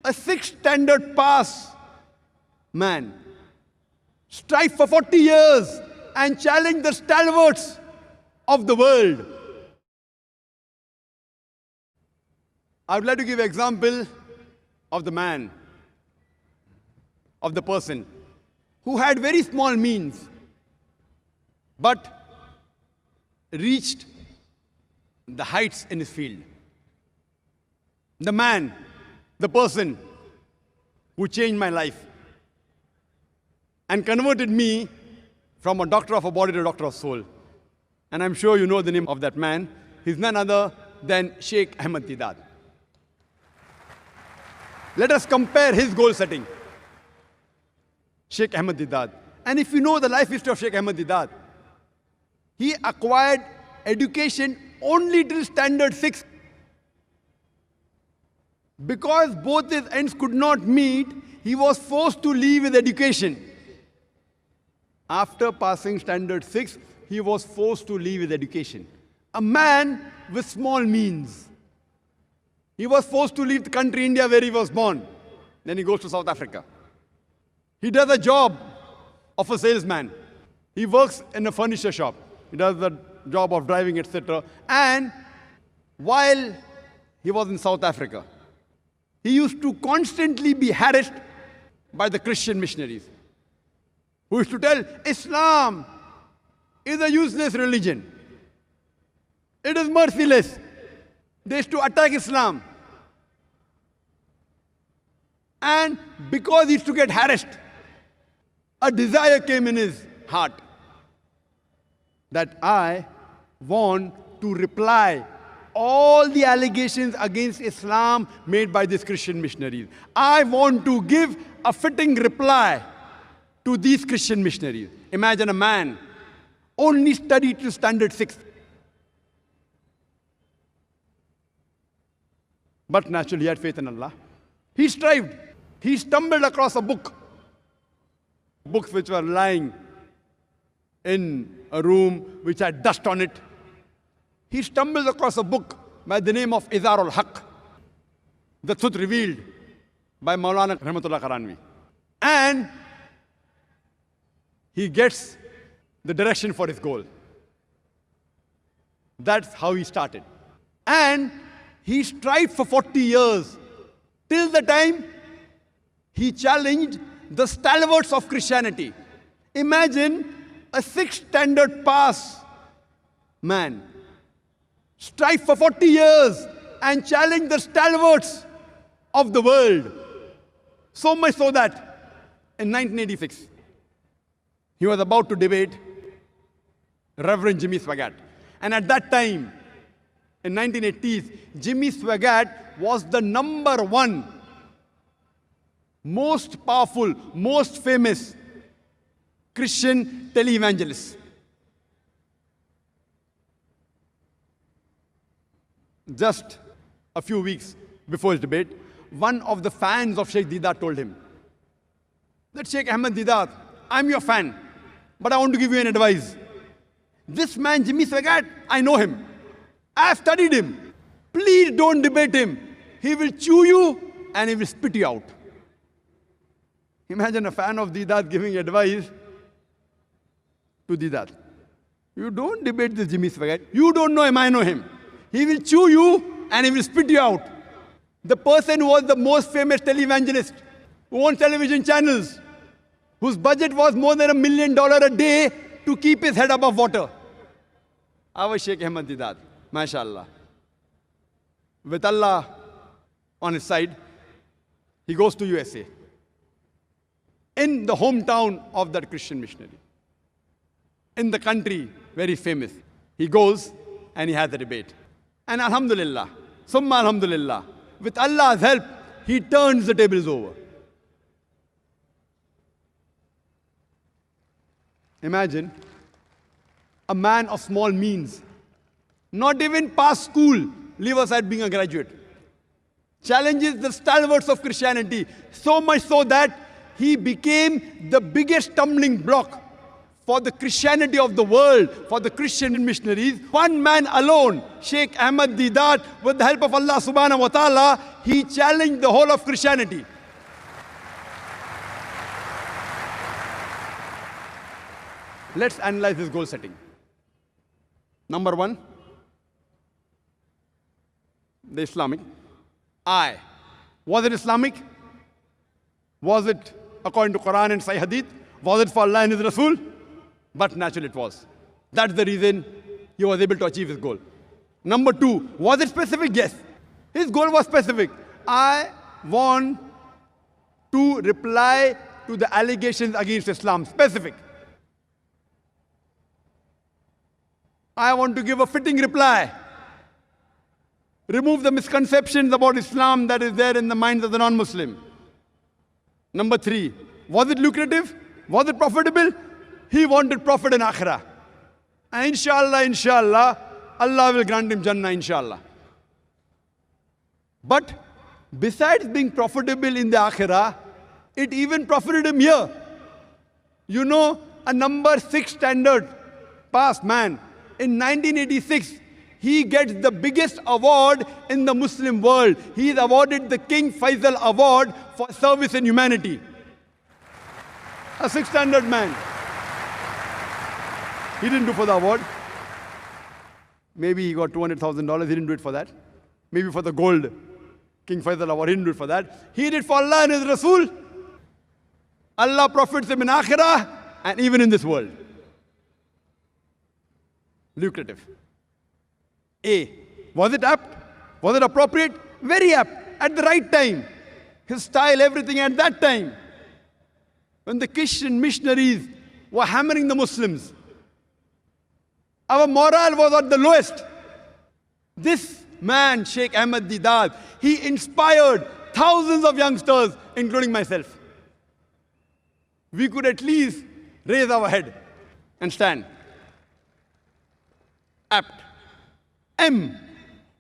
a sixth standard pass man, strive for 40 years and challenge the stalwarts of the world. I would like to give an example of the man, of the person who had very small means but reached the heights in his field. The man, the person who changed my life and converted me from a doctor of a body to a doctor of soul. And I'm sure you know the name of that man. He's none other than Sheikh Ahmad Deedat. Let us compare his goal setting. Sheikh Ahmad Deedat. And if you know the life history of Sheikh Ahmad Deedat, he acquired education only till standard 6. Because both his ends could not meet, he was forced to leave his education. After passing standard 6, he was forced to leave his education. A man with small means. He was forced to leave the country India where he was born. Then he goes to South Africa. He does a job of a salesman. He works in a furniture shop. He does the job of driving, etc. And while he was in South Africa, he used to constantly be harassed by the Christian missionaries, who used to tell Islam is a useless religion. It is merciless. They used to attack Islam. And because he used to get harassed, a desire came in his heart that I want to reply all the allegations against Islam made by these Christian missionaries. I want to give a fitting reply to these Christian missionaries. Imagine a man only studied to standard 6. But naturally he had faith in Allah. He strived. He stumbled across a book. Books which were lying in a room which had dust on it. He stumbles across a book by the name of Izar al-Haq, the truth revealed by Maulana Rahmatullah Karanvi. And he gets the direction for his goal. That's how he started. And he strived for 40 years till the time he challenged the stalwarts of Christianity. Imagine a sixth standard pass man strive for 40 years and challenge the stalwarts of the world. So much so that in 1986, he was about to debate Reverend Jimmy Swaggart. And at that time, in 1980s, Jimmy Swaggart was the #1 most powerful, most famous Christian televangelist. Just a few weeks before his debate, one of the fans of Sheikh Deedat told him that, Sheikh Ahmad Deedat, I'm your fan, but I want to give you an advice. This man, Jimmy Swaggart, I know him. I have studied him. Please don't debate him. He will chew you and he will spit you out. Imagine a fan of Deedat giving advice to Deedat. You don't debate this Jimmy Swaggart. You don't know him, I know him. He will chew you and he will spit you out. The person who was the most famous televangelist, who owns television channels, whose budget was more than $1 million a day to keep his head above water. Our Sheikh Ahmad Deedat, mashallah. With Allah on his side, he goes to USA. In the hometown of that Christian missionary. In the country, very famous. He goes and he has a debate. And alhamdulillah, summa alhamdulillah, with Allah's help, he turns the tables over. Imagine a man of small means, not even past school, leave aside being a graduate, challenges the stalwarts of Christianity, so much so that he became the biggest stumbling block for the Christianity of the world, for the Christian missionaries. One man alone, Sheikh Ahmad Deedat, with the help of Allah subhanahu wa ta'ala, he challenged the whole of Christianity. Let's analyze his goal setting. Number one, the Islamic. Was it Islamic? Was it according to Quran and Sahih Hadith? Was it for Allah and His Rasul? But naturally it was. That's the reason he was able to achieve his goal. Number two, was it specific? Yes. His goal was specific. I want to reply to the allegations against Islam. Specific. I want to give a fitting reply. Remove the misconceptions about Islam that is there in the minds of the non-Muslim. Number three, was it lucrative? Was it profitable? He wanted profit in Akhirah. And inshallah, Allah will grant him Jannah, inshallah. But besides being profitable in the Akhirah, it even profited him here. You know, a number 6 standard passed man. In 1986, he gets the biggest award in the Muslim world. He is awarded the King Faisal Award for service in humanity. A 6 standard man. He didn't do for the award. Maybe he got $200,000. He didn't do it for that. Maybe for the gold King Faisal Award. He didn't do it for that. He did for Allah and His Rasul. Allah profits him in Akhirah and even in this world. Lucrative. Was it apt? Was it appropriate? Very apt. At the right time. His style, everything at that time. When the Christian missionaries were hammering the Muslims, our morale was at the lowest. This man, Sheikh Ahmad Deedat, he inspired thousands of youngsters, including myself. We could at least raise our head and stand. Apt.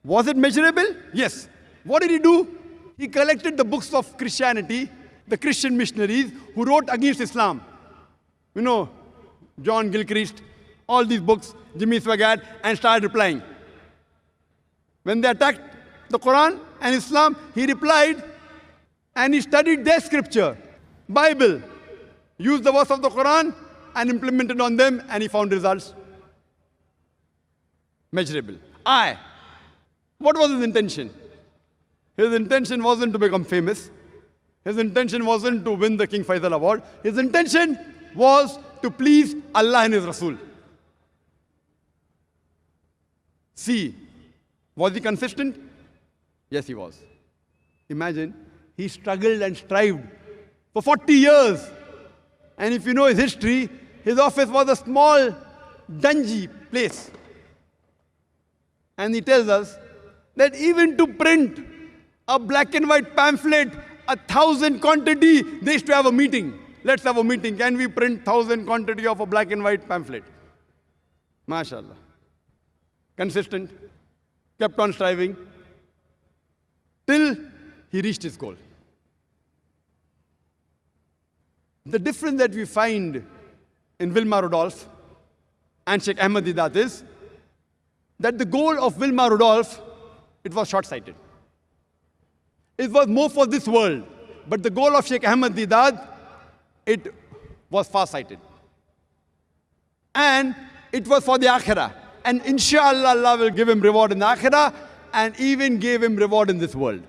Was it measurable? Yes. What did he do? He collected the books of Christianity, the Christian missionaries who wrote against Islam. You know, John Gilchrist, all these books, Jimmy Swaggart, and started replying. When they attacked the Quran and Islam, he replied and he studied their scripture, Bible, used the verse of the Quran and implemented on them, and he found results. Measurable. What was his intention? His intention wasn't to become famous. His intention wasn't to win the King Faisal Award. His intention was to please Allah and His Rasul. Was he consistent? Yes, he was. Imagine, he struggled and strived for 40 years. And if you know his history, his office was a small, dungy place. And he tells us that even to print a black and white pamphlet, 1,000 quantity, they used to have a meeting. Let's have a meeting. Can we print 1,000 quantity of a black and white pamphlet? MashaAllah. Consistent. Kept on striving. Till he reached his goal. The difference that we find in Wilma Rudolph and Sheikh Ahmad Deedat is that the goal of Wilma Rudolph, it was short-sighted. It was more for this world. But the goal of Sheikh Ahmad Deedat, it was far-sighted. And it was for the Akhirah. And inshallah, Allah will give him reward in the Akhirah and even gave him reward in this world.